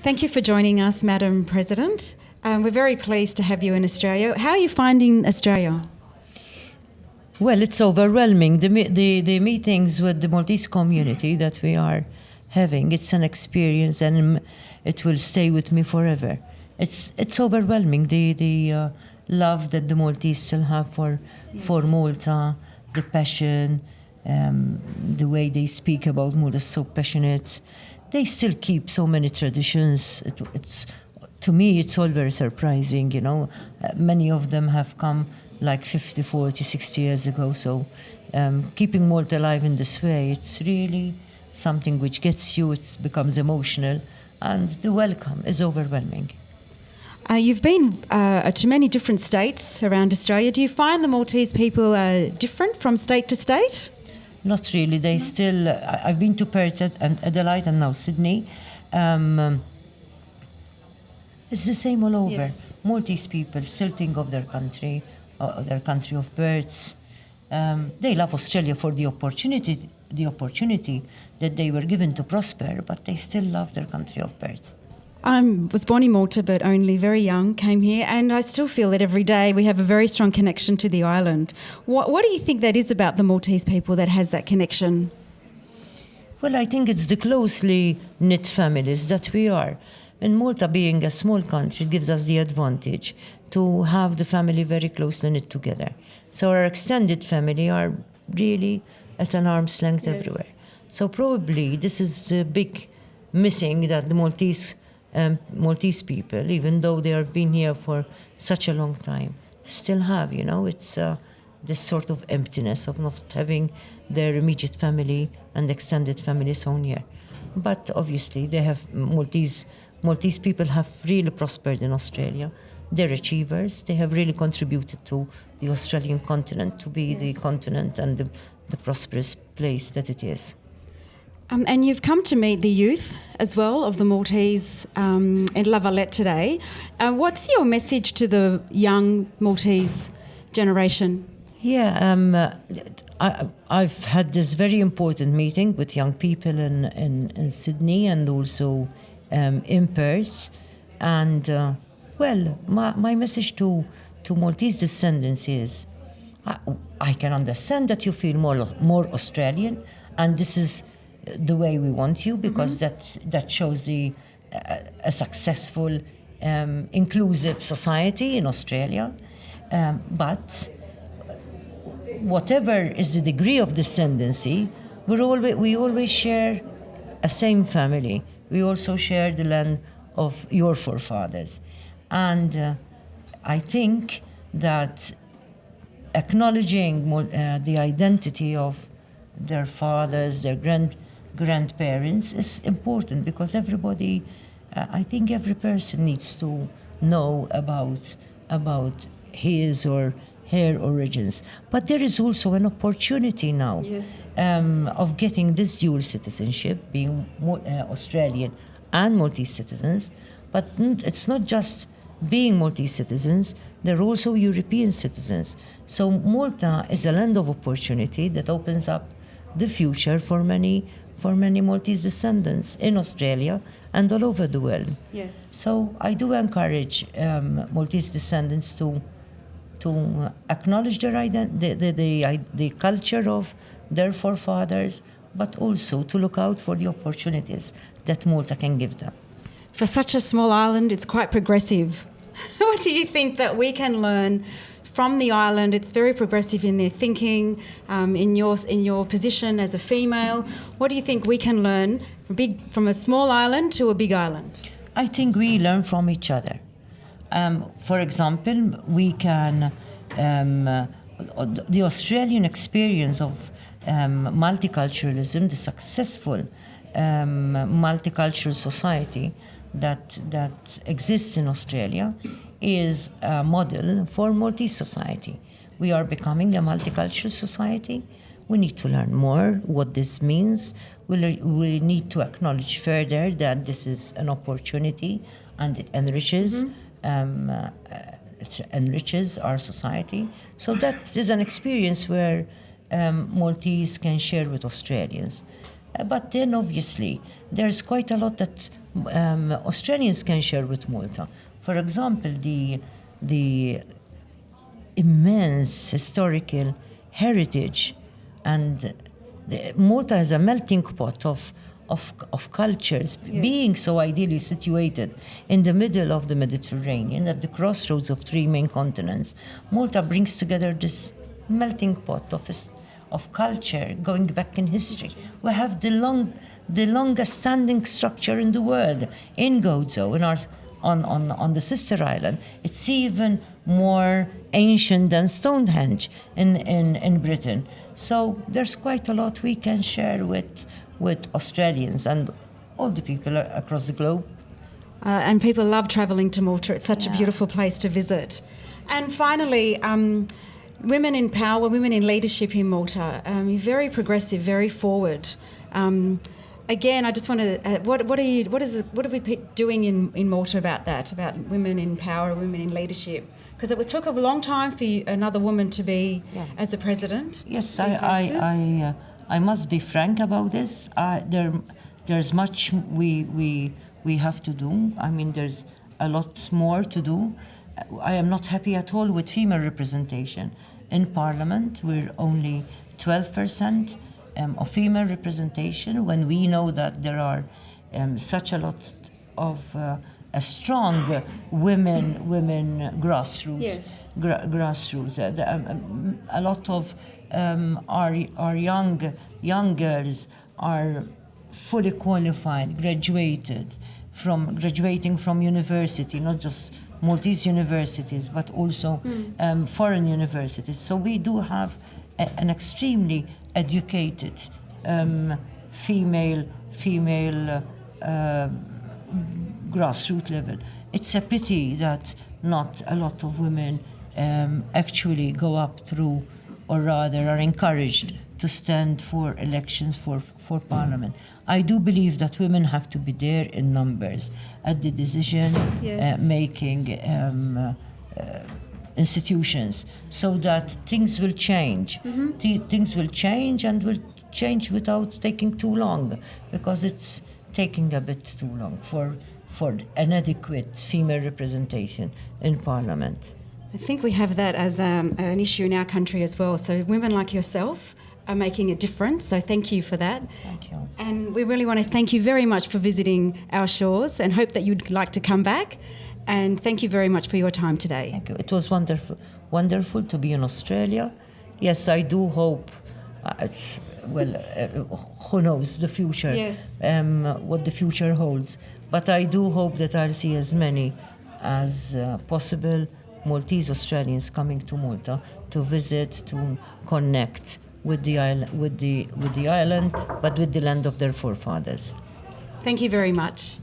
Thank you for joining us, Madam President. We're very pleased to have you in Australia. How are you finding Australia? Well, it's overwhelming. The meetings with the Maltese community that we are having, it's an experience and it will stay with me forever. It's overwhelming, the love that the Maltese still have for Malta, the passion, the way they speak about Malta is so passionate. They still keep so many traditions. To me, it's all very surprising, you know. Many of them have come like 50, 40, 60 years ago. So keeping Malta alive in this way, it's really something which gets you, it becomes emotional, and the welcome is overwhelming. You've been to many different states around Australia. Do you find the Maltese people different from state to state? Not really. They still... I've been to Perth and Adelaide and now Sydney. It's the same all over. Yes. Maltese people still think of their country of birth. They love Australia for the opportunity that they were given to prosper, but they still love their country of birth. I was born in Malta, but only very young, came here, and I still feel that every day we have a very strong connection to the island. What do you think that is about the Maltese people that has that connection? Well, I think it's the closely knit families that we are. In Malta, being a small country, it gives us the advantage to have the family very closely knit together. So our extended family are really at an arm's length everywhere. So probably this is a big missing that the Maltese people, even though they have been here for such a long time, still have, you know, it's this sort of emptiness of not having their immediate family and extended family so near. But obviously they have, Maltese people have really prospered in Australia. They're achievers. They have really contributed to the Australian continent to be the continent and the prosperous place that it is. And you've come to meet the youth as well of the Maltese in Valette today. What's your message to the young Maltese generation? Yeah, I've had this very important meeting with young people in Sydney and also in Perth. And, well, my message to Maltese descendants is, I can understand that you feel more Australian, and this is the way we want you, because that shows a successful, inclusive society in Australia. But whatever is the degree of descendancy, we always share a same family. We also share the land of your forefathers. And I think that acknowledging the identity of their fathers, their grandparents is important, because everybody, I think every person needs to know about his or her origins. But there is also an opportunity now of getting this dual citizenship, being Australian and Maltese citizens. But it's not just being Maltese citizens, they're also European citizens. So Malta is a land of opportunity that opens up the future for many Maltese descendants in Australia and all over the world. Yes. So I do encourage Maltese descendants to acknowledge their the culture of their forefathers, but also to look out for the opportunities that Malta can give them. For such a small island, it's quite progressive. What do you think that we can learn from the island? It's very progressive in their thinking, in your position as a female. What do you think we can learn from a small island to a big island? I think we learn from each other. For example, we can, the Australian experience of multiculturalism, the successful multicultural society that exists in Australia, is a model for Maltese society. We are becoming a multicultural society. We need to learn more what this means. We need to acknowledge further that this is an opportunity and it enriches our society. So that is an experience where Maltese can share with Australians. But then obviously there's quite a lot that Australians can share with Malta. For example, the immense historical heritage, and Malta is a melting pot of cultures, Yes. being so ideally situated in the middle of the Mediterranean, at the crossroads of three main continents. Malta brings together this melting pot of culture going back in history. We have the longest standing structure in the world in Gozo, on the sister island. It's even more ancient than Stonehenge in Britain. So there's quite a lot we can share with Australians and all the people across the globe. And people love travelling to Malta. It's such a beautiful place to visit. And finally, women in power, women in leadership in Malta. You're very progressive, very forward. Again, I just want to. What are we doing in Malta about that? About women in power, women in leadership? Because it took a long time for another woman to be as the president. Yes, I must be frank about this. There's much we have to do. I mean, there's a lot more to do. I am not happy at all with female representation in Parliament. We're only 12% of female representation, when we know that there are such a lot of a strong women grassroots. Yes. Grassroots. A lot of our young girls are fully qualified, graduating from university, not just Maltese universities, but also foreign universities. So we do have an extremely educated female grassroots level. It's a pity that not a lot of women actually go up through, or rather are encouraged to stand for elections for Parliament. I do believe that women have to be there in numbers at the decision making institutions, so that things will change. Things will change, and will change without taking too long, because it's taking a bit too long for an adequate female representation in Parliament. I think we have that as an issue in our country as well. So women like yourself are making a difference. So thank you for that. Thank you. And we really want to thank you very much for visiting our shores, and hope that you'd like to come back. And thank you very much for your time today. Thank you. It was wonderful to be in Australia. Yes, I do hope who knows the future, what the future holds. But I do hope that I'll see as many as possible Maltese Australians coming to Malta to visit, to connect with the island, but with the land of their forefathers. Thank you very much.